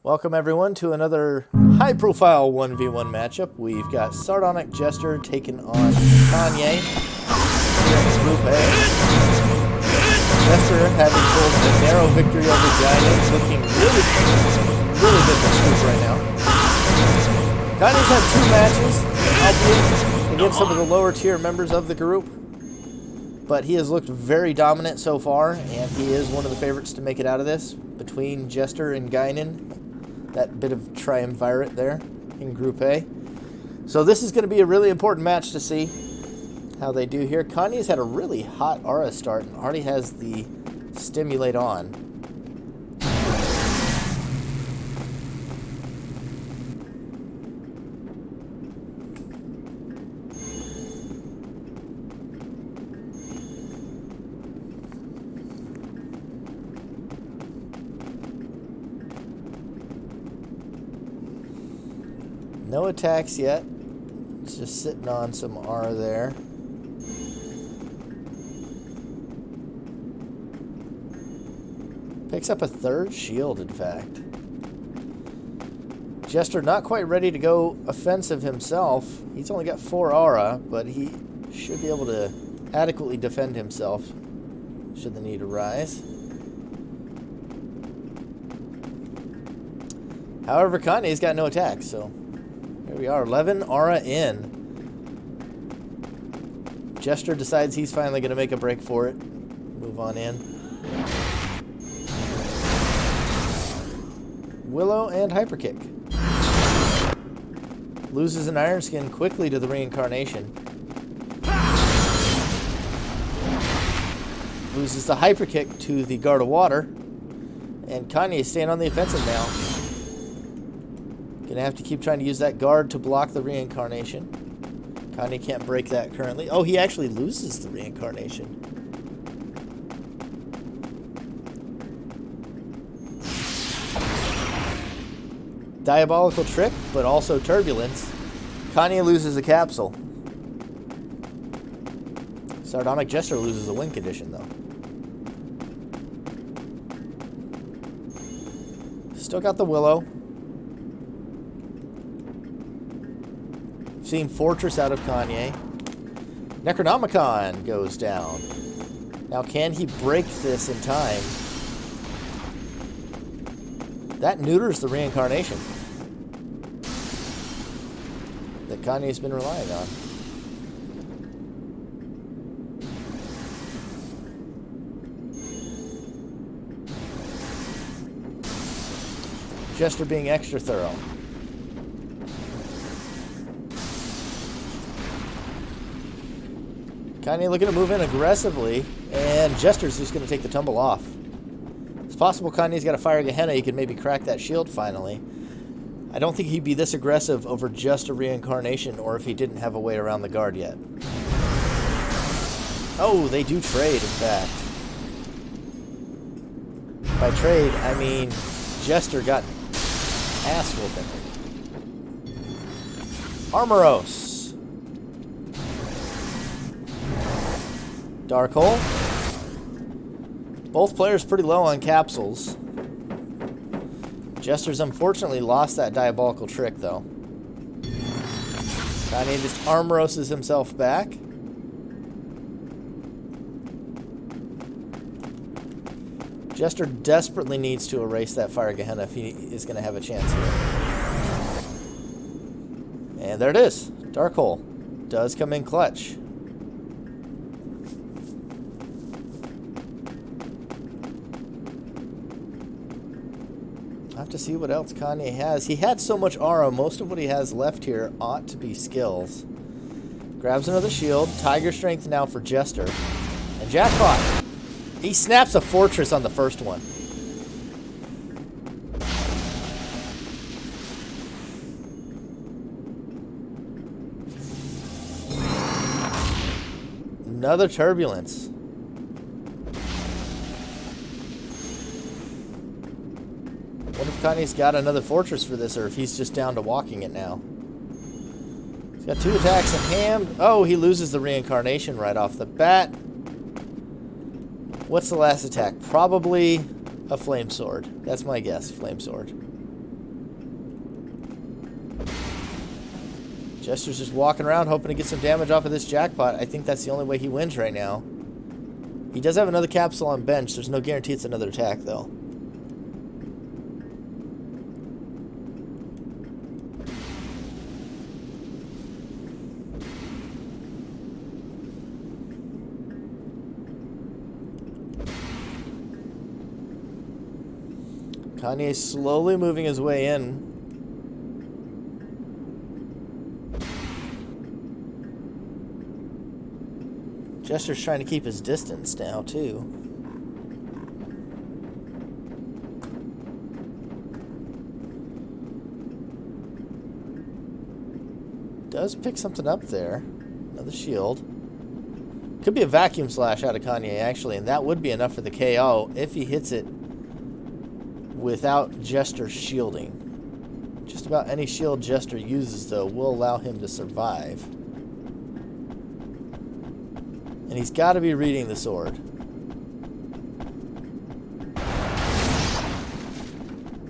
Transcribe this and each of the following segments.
Welcome everyone to another high-profile 1v1 matchup. We've got Sardonic Jester taking on Kanye here in Group A. Jester having pulled a narrow victory over Kanye, looking really good for Group right now. Kanye's had 2 matches, albeit against some of the lower tier members of the group, but he has looked very dominant so far, and he is one of the favorites to make it out of this between Jester and Guinan. That bit of triumvirate there in Group A. So this is going to be a really important match to see how they do here. Kanye's had a really hot aura start and already has the stimulate on. No attacks yet. It's just sitting on some aura there. Picks up a 3rd shield, in fact. Jester not quite ready to go offensive himself. He's only got 4 aura, but he should be able to adequately defend himself should the need arise. However, Kanye's got no attacks, so here we are, 11 aura in. Jester decides he's finally going to make a break for it. Move on in. Willow and Hyperkick. Loses an Iron Skin quickly to the Reincarnation. Loses the Hyperkick to the Guard of Water. And Kanye is staying on the offensive now. Gonna have to keep trying to use that guard to block the Reincarnation. Kanye can't break that currently. Oh, he actually loses the Reincarnation. Diabolical Trick, but also Turbulence. Kanye loses a capsule. Sardonic Jester loses a win condition, though. Still got the Willow. Seeing Fortress out of Kanye. Necronomicon goes down. Now, can he break this in time? That neuters the Reincarnation that Kanye's been relying on. Jester being extra thorough. Kanye looking to move in aggressively, and Jester's just going to take the tumble off. It's possible Kanye's got a Fire Gehenna. He could maybe crack that shield finally. I don't think he'd be this aggressive over just a Reincarnation, or if he didn't have a way around the guard yet. Oh, they do trade, in fact. By trade, I mean Jester got ass whooping. Armoros. Dark Hole. Both players pretty low on capsules. Jester's unfortunately lost that Diabolical Trick, though. Kanye just Armoroses himself back. Jester desperately needs to erase that Fire Gehenna if he is going to have a chance here. And there it is. Dark Hole does come in clutch. To see what else Kanye has. He had so much aura, most of what he has left here ought to be skills. Grabs another shield. Tiger Strength now for Jester. And jackpot. He snaps a Fortress on the first one. Another Turbulence. What if Kanye's got another Fortress for this, or if he's just down to walking it now? He's got 2 attacks in hand. Oh, he loses the Reincarnation right off the bat. What's the last attack? Probably a Flame Sword. That's my guess, Flame Sword. Jester's just walking around hoping to get some damage off of this jackpot. I think that's the only way he wins right now. He does have another capsule on bench. There's no guarantee it's another attack, though. Kanye's slowly moving his way in. Jester's trying to keep his distance now, too. Does pick something up there. Another shield. Could be a vacuum slash out of Kanye, actually, and that would be enough for the KO if he hits it without Jester shielding. Just about any shield Jester uses, though, will allow him to survive. And he's got to be reading the sword.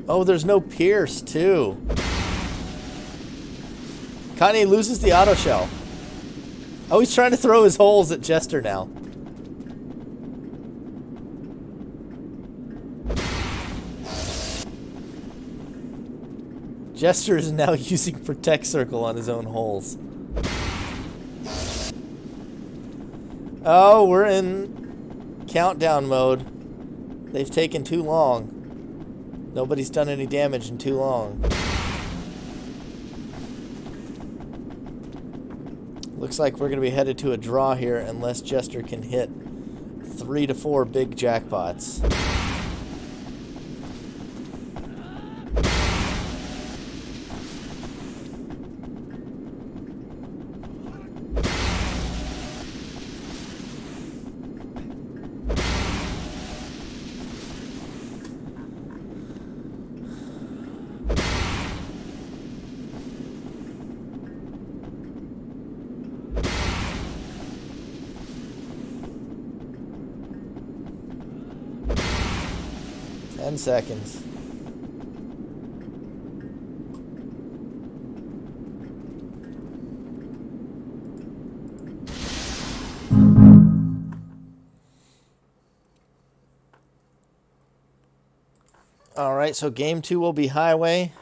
Oh, there's no pierce, too. Kanye loses the auto shell. Oh, he's trying to throw his holes at Jester now. Jester is now using Protect Circle on his own holes. Oh, we're in countdown mode. They've taken too long. Nobody's done any damage in too long. Looks like we're going to be headed to a draw here unless Jester can hit 3 to 4 big jackpots. Seconds. All right, so game 2 will be highway.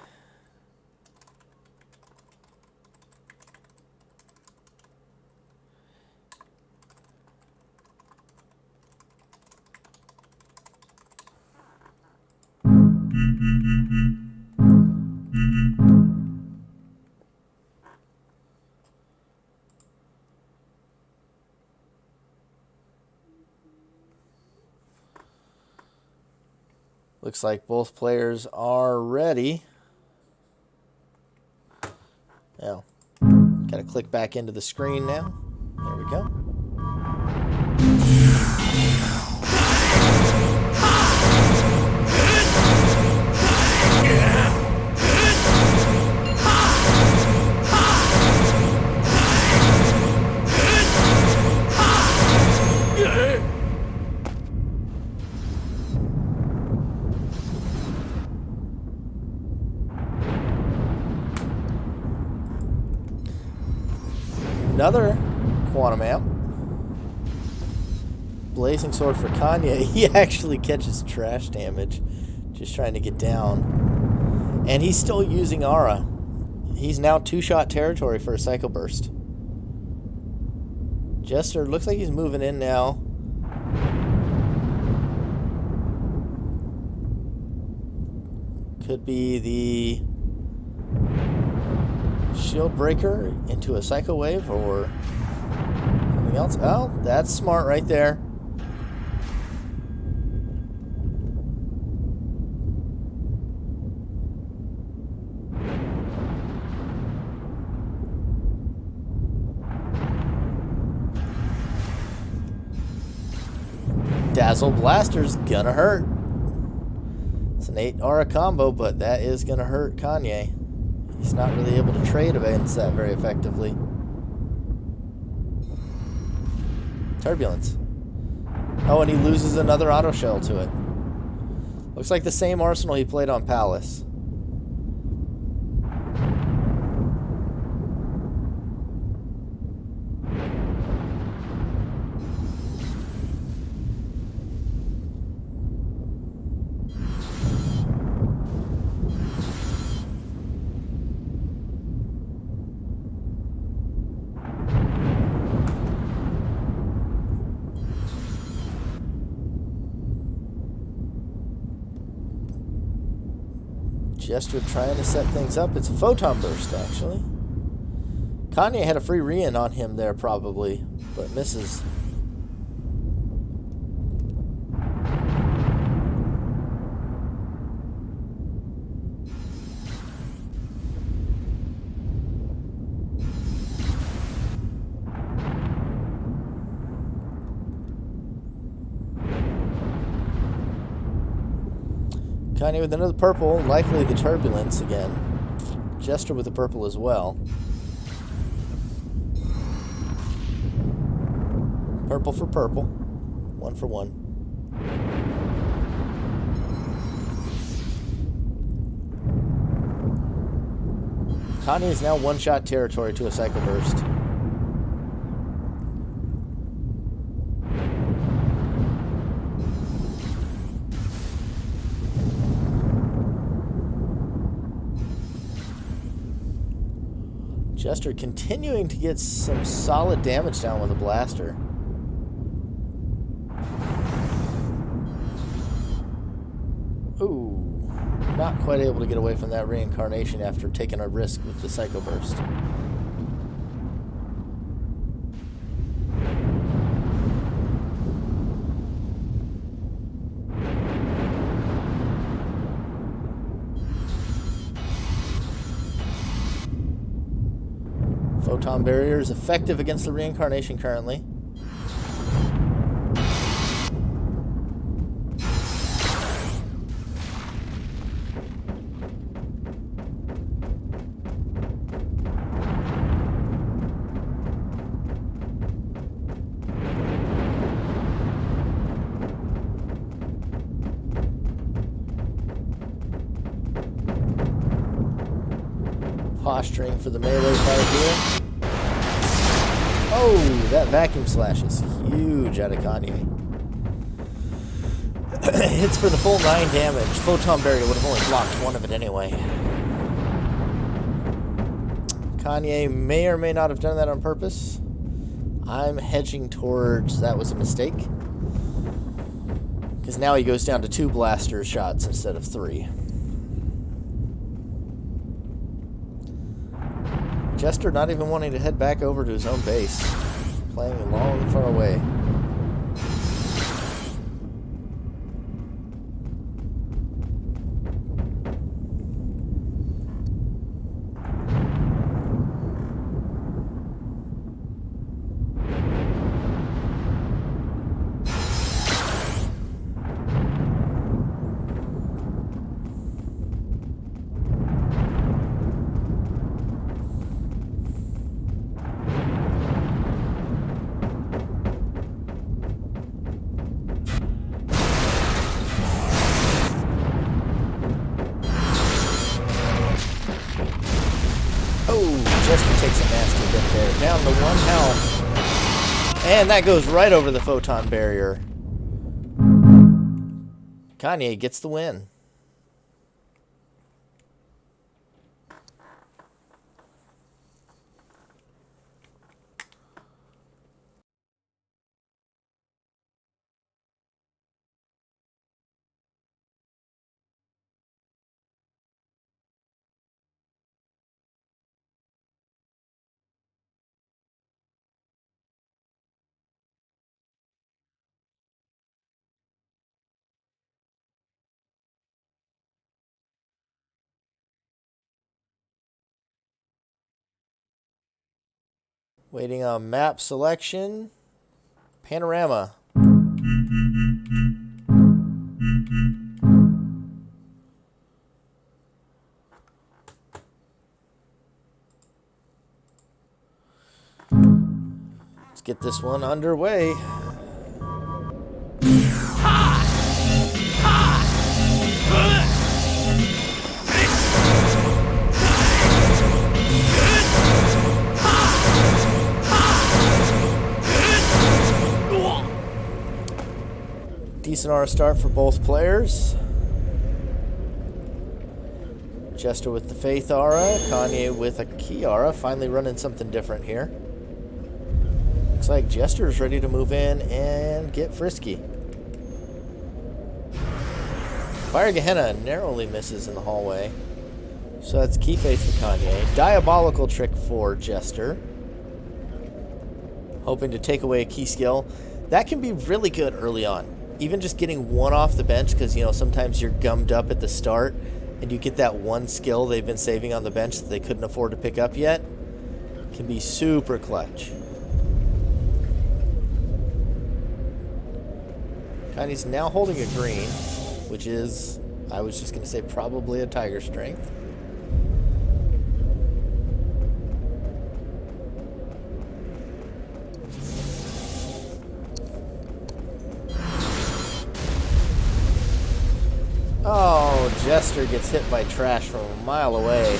Looks like both players are ready. Now, gotta click back into the screen now. There we go. Another quantum amp. Blazing sword for Kanye. He actually catches trash damage. Just trying to get down. And he's still using aura. He's now 2-shot territory for a Psycho Burst. Jester looks like he's moving in now. Could be the Shield Breaker into a Psycho Wave or something else. Oh, that's smart right there. Dazzle Blaster's gonna hurt. It's an 8 aura combo, but that is gonna hurt Kanye. He's not really able to trade against that very effectively. Turbulence. Oh, and he loses another auto shell to it. Looks like the same arsenal he played on Palace. Jester trying to set things up. It's a photon burst, actually. Kanye had a free re-in on him there, probably, but misses. Kanye with another purple, likely the turbulence again. Jester with the purple as well. Purple for purple. 1 for 1. Kanye is now one-shot territory to a Psycho Burst. Jester continuing to get some solid damage down with a blaster. Ooh, not quite able to get away from that reincarnation after taking a risk with the Psycho Burst. Photon barrier is effective against the reincarnation currently. Posturing for the melee fight here. Oh, that vacuum slash is huge out of Kanye. Hits for the full 9 damage. Photon barrier would have only blocked one of it anyway. Kanye may or may not have done that on purpose. I'm hedging towards that was a mistake. Because now he goes down to 2 blaster shots instead of 3. Jester not even wanting to head back over to his own base. Playing long far away. Jester takes a nasty hit there. Down to 1 health. And that goes right over the photon barrier. Kanye gets the win. Waiting on map selection. Panorama. Let's get this one underway. Decent aura start for both players. Jester with the Faith aura, Kanye with a Key aura, finally running something different here. Looks like Jester's ready to move in and get frisky. Fire Gehenna narrowly misses in the hallway. So that's Key Face for Kanye. Diabolical Trick for Jester. Hoping to take away a key skill. That can be really good early on. Even just getting one off the bench, because, you know, sometimes you're gummed up at the start and you get that one skill they've been saving on the bench that they couldn't afford to pick up yet. Can be super clutch. Kanye's now holding a green, which is, I was just going to say, probably a Tiger Strength. Oh, Jester gets hit by trash from a mile away.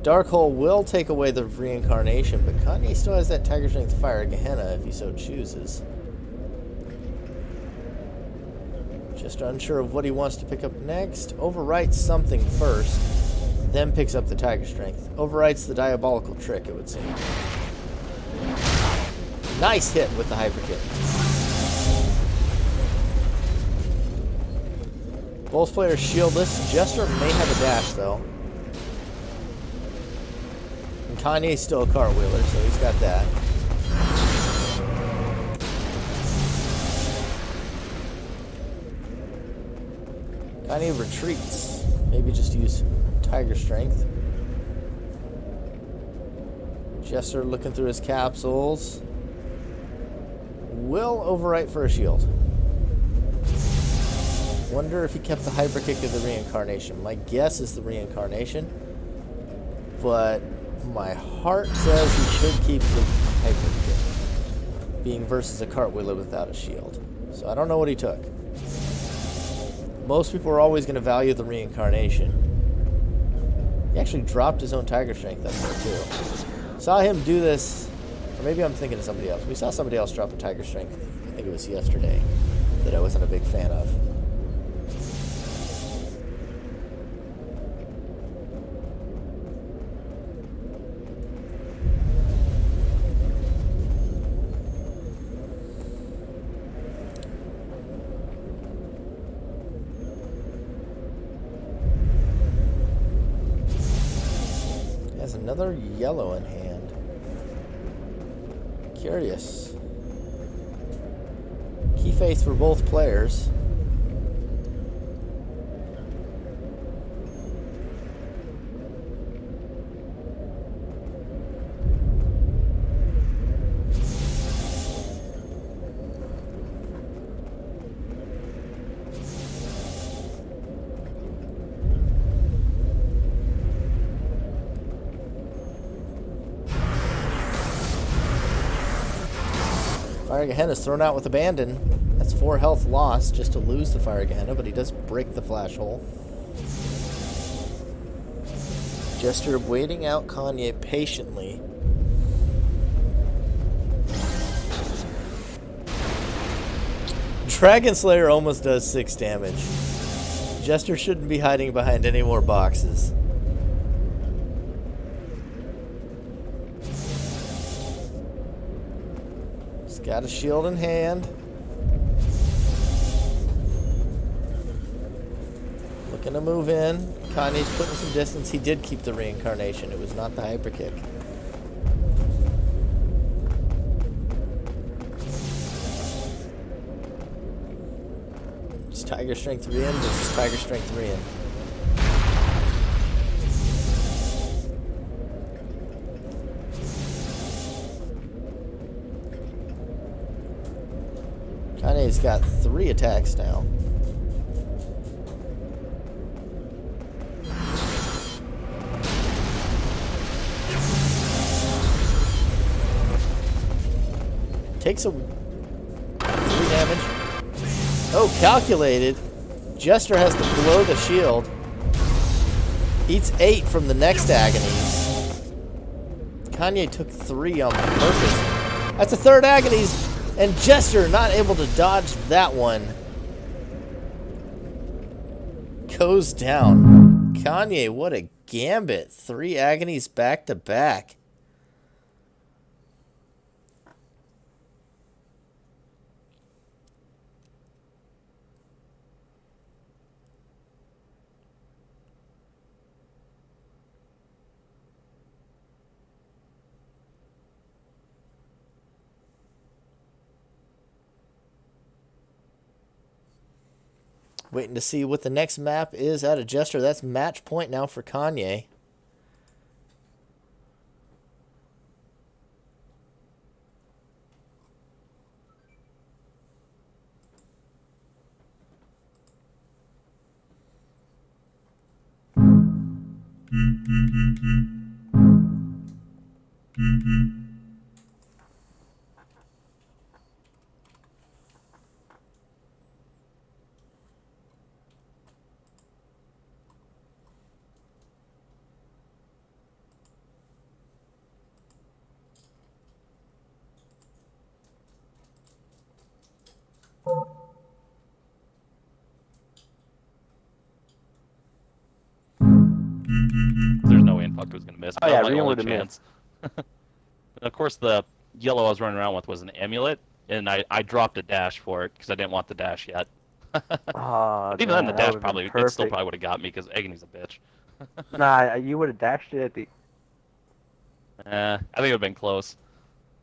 Dark Hole will take away the reincarnation, but Kanye still has that Tiger Strength Fire Gehenna if he so chooses. Just unsure of what he wants to pick up next. Overwrites something first, then picks up the Tiger Strength. Overwrites the Diabolical Trick, it would seem. Nice hit with the Hyper Kick. Both players shieldless. Jester may have a dash, though. And Kanye's still a cartwheeler, so he's got that. Kanye retreats. Maybe just use Tiger Strength. Jester looking through his capsules. Will overwrite for a shield. Wonder if he kept the Hyper Kick of the reincarnation. My guess is the reincarnation, but my heart says he should keep the Hyper Kick, being versus a cartwheeler without a shield. So I don't know what he took. Most people are always going to value the reincarnation. He actually dropped his own Tiger Strength up there too. Saw him do this, or maybe I'm thinking of somebody else. We saw somebody else drop a Tiger Strength, I think it was yesterday, that I wasn't a big fan of. Another yellow in hand. Curious. Key Faith for both players. Fire Gehenna's thrown out with abandon. That's 4 health lost just to lose the Fire Gehenna, but he does break the flash hole. Jester waiting out Kanye patiently. Dragon Slayer almost does 6 damage. Jester shouldn't be hiding behind any more boxes. Got a shield in hand. Looking to move in. Kanye's putting some distance. He did keep the reincarnation. It was not the Hyper Kick. It's Tiger Strength 3 in. This is Tiger Strength 3 in. Kanye's got 3 attacks now. Takes a 3 damage. Oh, calculated. Jester has to blow the shield. Eats 8 from the next agonies. Kanye took 3 on purpose. That's a 3rd agonies. And Jester not able to dodge that one. Goes down. Kanye, what a gambit. 3 agonies back to back. Waiting to see what the next map is out of Jester. That's match point now for Kanye. There's no way in fuck it was gonna miss. Oh That yeah, was my Bregan only would have chance. And of course, the yellow I was running around with was an amulet, and I dropped a dash for it because I didn't want the dash yet. Oh, Even then, the man, that dash would have been it still perfect. probably would have got me because Agony's a bitch. Nah, you would have dashed it at the. I think it would have been close.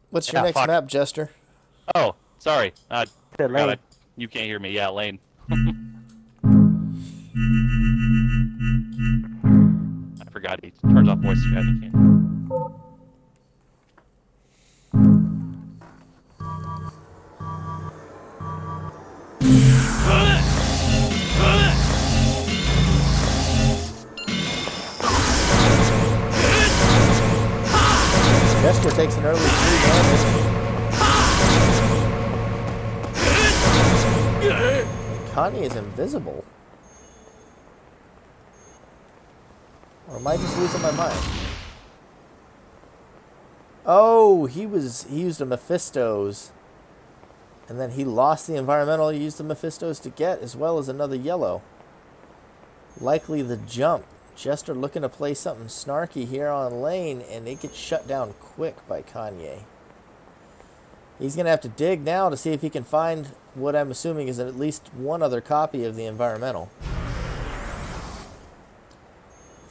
What's your Yeah, next fuck. map, Jester? Oh, sorry. Said God, lane. you can't hear me. Yeah, lane. I forgot he turns off voice chat. You can't. Jester takes an early 3 damage. Kanye is invisible. Or am I just losing my mind? Oh, he used a Mephisto's. And then he lost the environmental he used the Mephisto's to get, as well as another yellow. Likely the jump. Jester looking to play something snarky here on lane, and it gets shut down quick by Kanye. He's going to have to dig now to see if he can find what I'm assuming is at least one other copy of the environmental.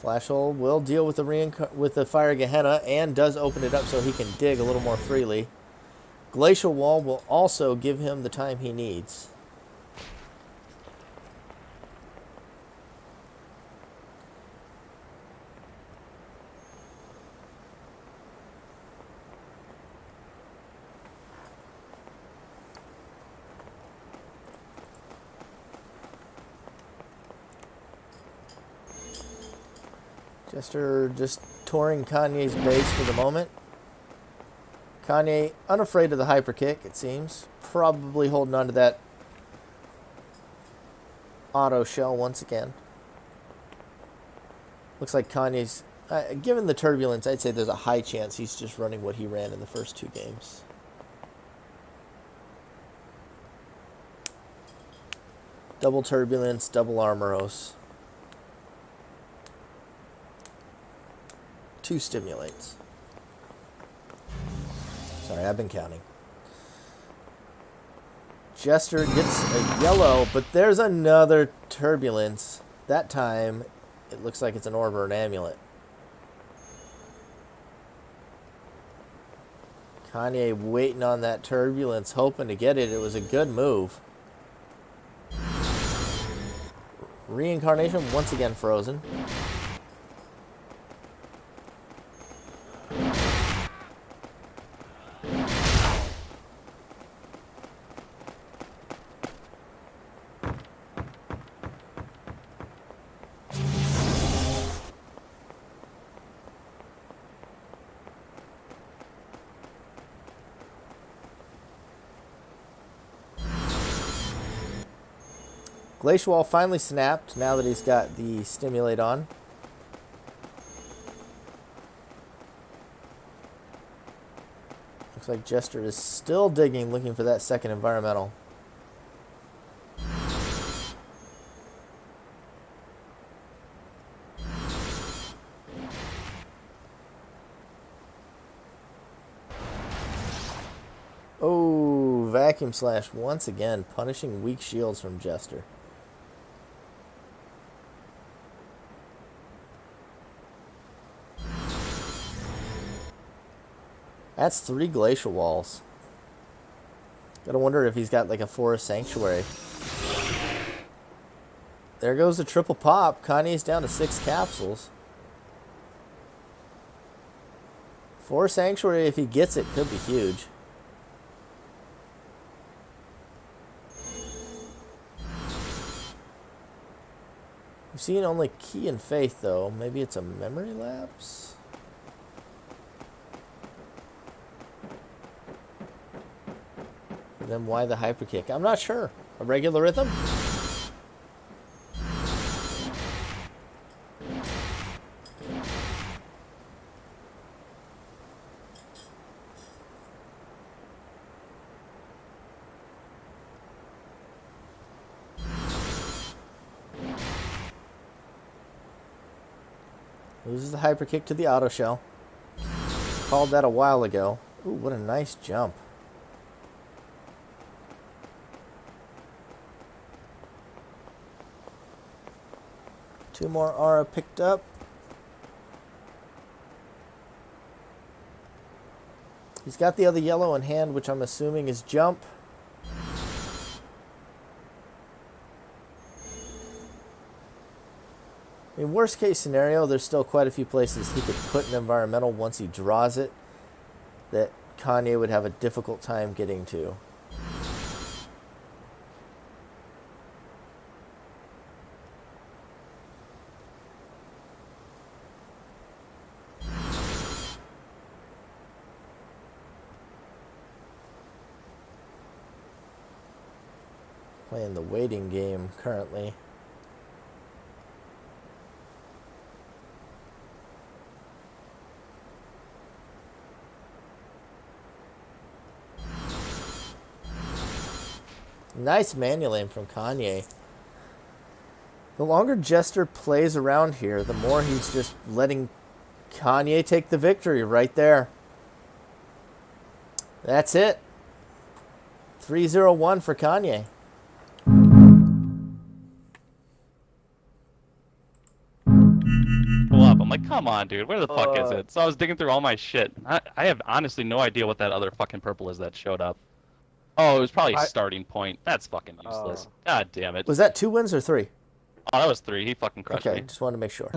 Flashhole will deal with the Fire Gehenna and does open it up so he can dig a little more freely. Glacial Wall will also give him the time he needs. Jester just touring Kanye's base for the moment. Kanye, unafraid of the hyper kick, it seems. Probably holding on to that auto shell once again. Looks like Kanye's, given the turbulence, I'd say there's a high chance he's just running what he ran in the first 2 games. Double turbulence, double armoros. 2 stimulates. Sorry, I've been counting. Jester gets a yellow, but there's another turbulence. That time, it looks like it's an orb or an amulet. Kanye waiting on that turbulence, hoping to get it. It was a good move. Reincarnation, once again frozen. Glacial Wall finally snapped now that he's got the stimulate on. Looks like Jester is still digging, looking for that second environmental. Oh, Vacuum Slash once again, punishing weak shields from Jester. That's 3 Glacial Walls. Gotta wonder if he's got like a Forest Sanctuary. There goes the triple pop. Kanye's down to 6 capsules. 4 Sanctuary, if he gets it, could be huge. We've seen only Key and Faith, though. Maybe it's a memory lapse? Then why the hyper kick? I'm not sure. A regular rhythm? Loses the hyper kick to the auto shell. Called that a while ago. Ooh, what a nice jump. Two more aura picked up. He's got the other yellow in hand, which I'm assuming is jump. In worst case scenario, there's still quite a few places he could put an environmental once he draws it that Kanye would have a difficult time getting to. Playing the waiting game currently. Nice manual aim from Kanye. The longer Jester plays around here, the more he's just letting Kanye take the victory right there. That's it. 3-0-1 for Kanye. Pull up. I'm like, come on, dude. Where the fuck is it? So I was digging through all my shit. I have honestly no idea what that other fucking purple is that showed up. Oh, it was probably starting point. That's fucking useless. God damn it. Was that 2 wins or 3? Oh, that was 3. He fucking crushed me. Okay, just wanted to make sure.